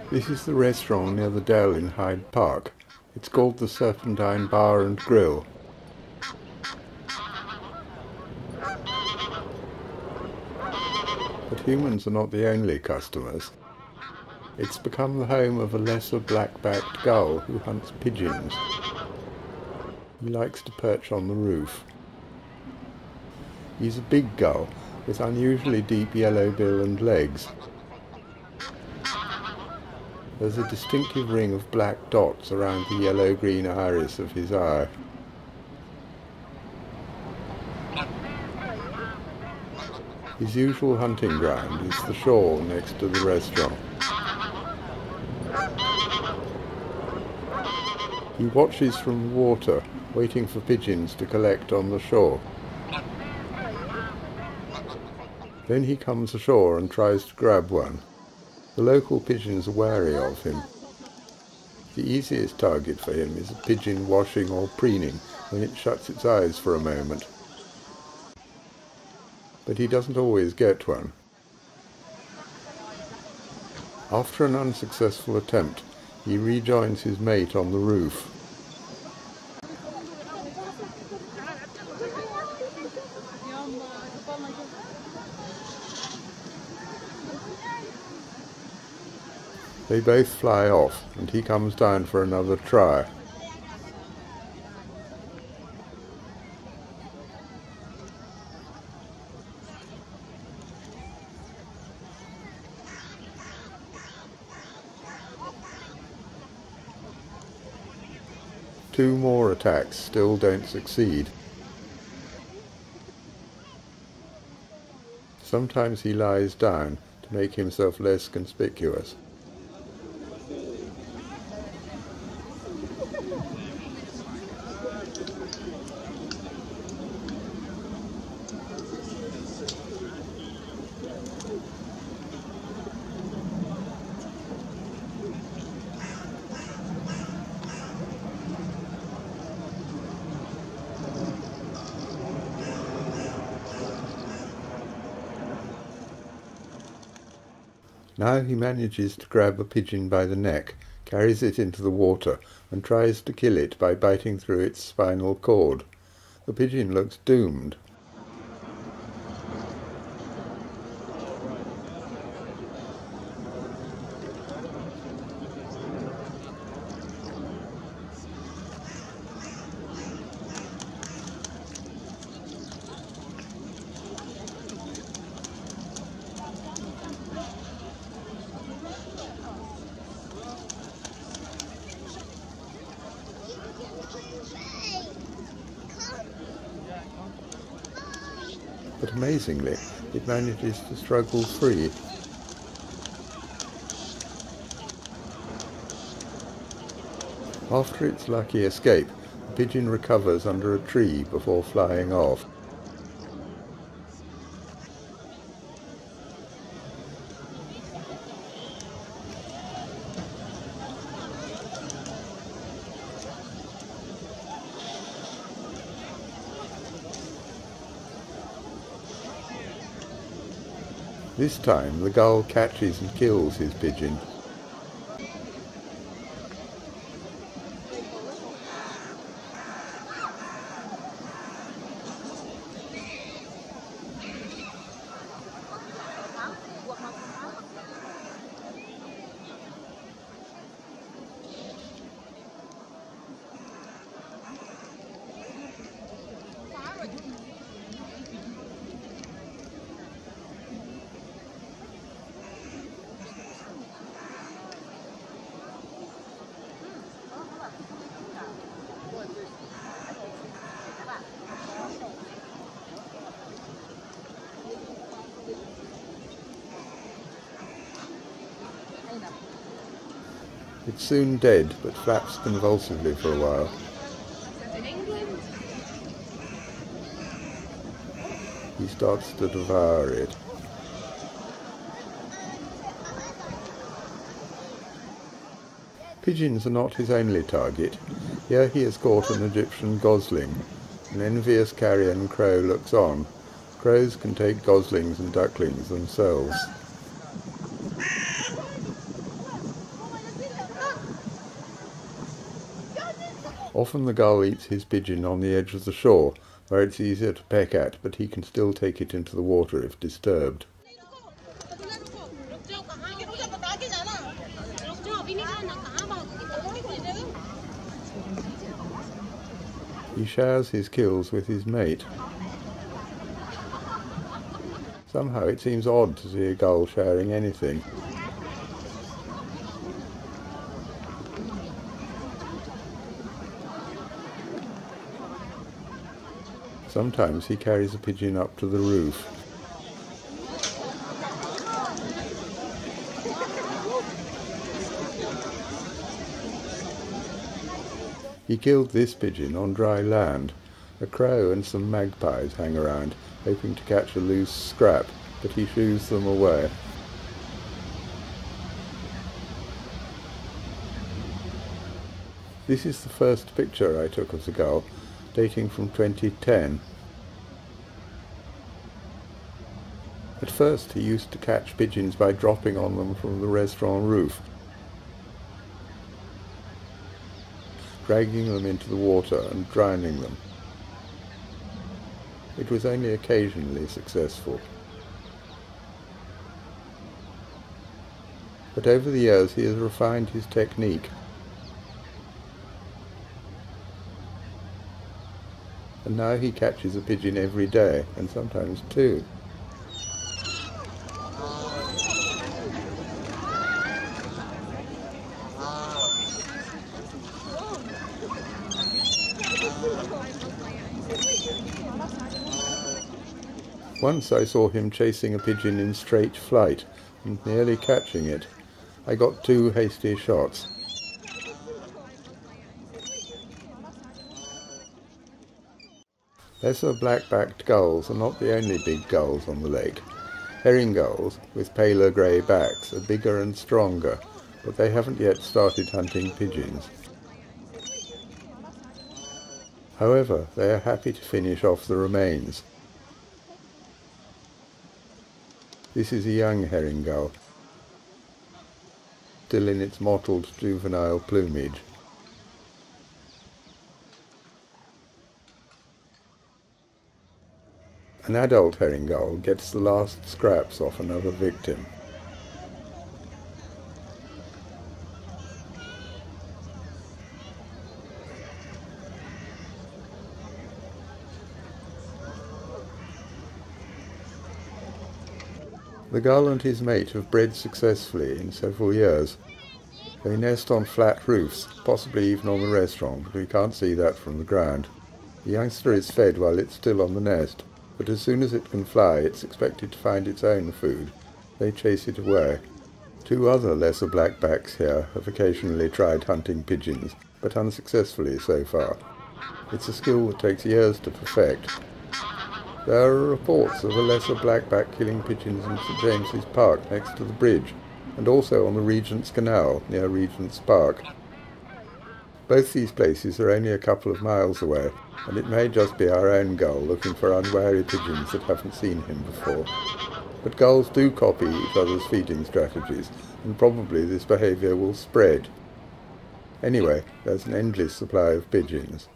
This is the restaurant near the Dell in Hyde Park. It's called the Serpentine Bar and Grill. But humans are not the only customers. It's become the home of a lesser black-backed gull who hunts pigeons. He likes to perch on the roof. He's a big gull with unusually deep yellow bill and legs. There's a distinctive ring of black dots around the yellow-green iris of his eye. His usual hunting ground is the shore next to the restaurant. He watches from the water, waiting for pigeons to collect on the shore. Then he comes ashore and tries to grab one. The local pigeons are wary of him. The easiest target for him is a pigeon washing or preening when it shuts its eyes for a moment. But he doesn't always get one. After an unsuccessful attempt, he rejoins his mate on the roof. They both fly off, and he comes down for another try. Two more attacks still don't succeed. Sometimes he lies down to make himself less conspicuous. Now he manages to grab a pigeon by the neck, carries it into the water, and tries to kill it by biting through its spinal cord. The pigeon looks doomed. But amazingly, it manages to struggle free. After its lucky escape, the pigeon recovers under a tree before flying off. This time the gull catches and kills his pigeon. It's soon dead, but flaps convulsively for a while. He starts to devour it. Pigeons are not his only target. Here he has caught an Egyptian gosling. An envious carrion crow looks on. Crows can take goslings and ducklings themselves. Often the gull eats his pigeon on the edge of the shore, where it's easier to peck at, but he can still take it into the water if disturbed. He shares his kills with his mate. Somehow it seems odd to see a gull sharing anything. Sometimes he carries a pigeon up to the roof. He killed this pigeon on dry land. A crow and some magpies hang around, hoping to catch a loose scrap, but he shoos them away. This is the first picture I took of the gull, dating from 2010. At first he used to catch pigeons by dropping on them from the restaurant roof, dragging them into the water and drowning them. It was only occasionally successful. But over the years he has refined his technique. And now he catches a pigeon every day, and sometimes two. Once I saw him chasing a pigeon in straight flight and nearly catching it. I got 2 hasty shots. Lesser black-backed gulls are not the only big gulls on the lake. Herring gulls, with paler grey backs, are bigger and stronger, but they haven't yet started hunting pigeons. However, they are happy to finish off the remains. This is a young herring gull, still in its mottled juvenile plumage. An adult herring gull gets the last scraps off another victim. The gull and his mate have bred successfully in several years. They nest on flat roofs, possibly even on the restaurant, but we can't see that from the ground. The youngster is fed while it's still on the nest, but as soon as it can fly, it's expected to find its own food. They chase it away. 2 other lesser blackbacks here have occasionally tried hunting pigeons, but unsuccessfully so far. It's a skill that takes years to perfect. There are reports of a lesser blackback killing pigeons in St James's Park next to the bridge, and also on the Regent's Canal near Regent's Park. Both these places are only a couple of miles away, and it may just be our own gull looking for unwary pigeons that haven't seen him before. But gulls do copy each other's feeding strategies, and probably this behaviour will spread. Anyway, there's an endless supply of pigeons.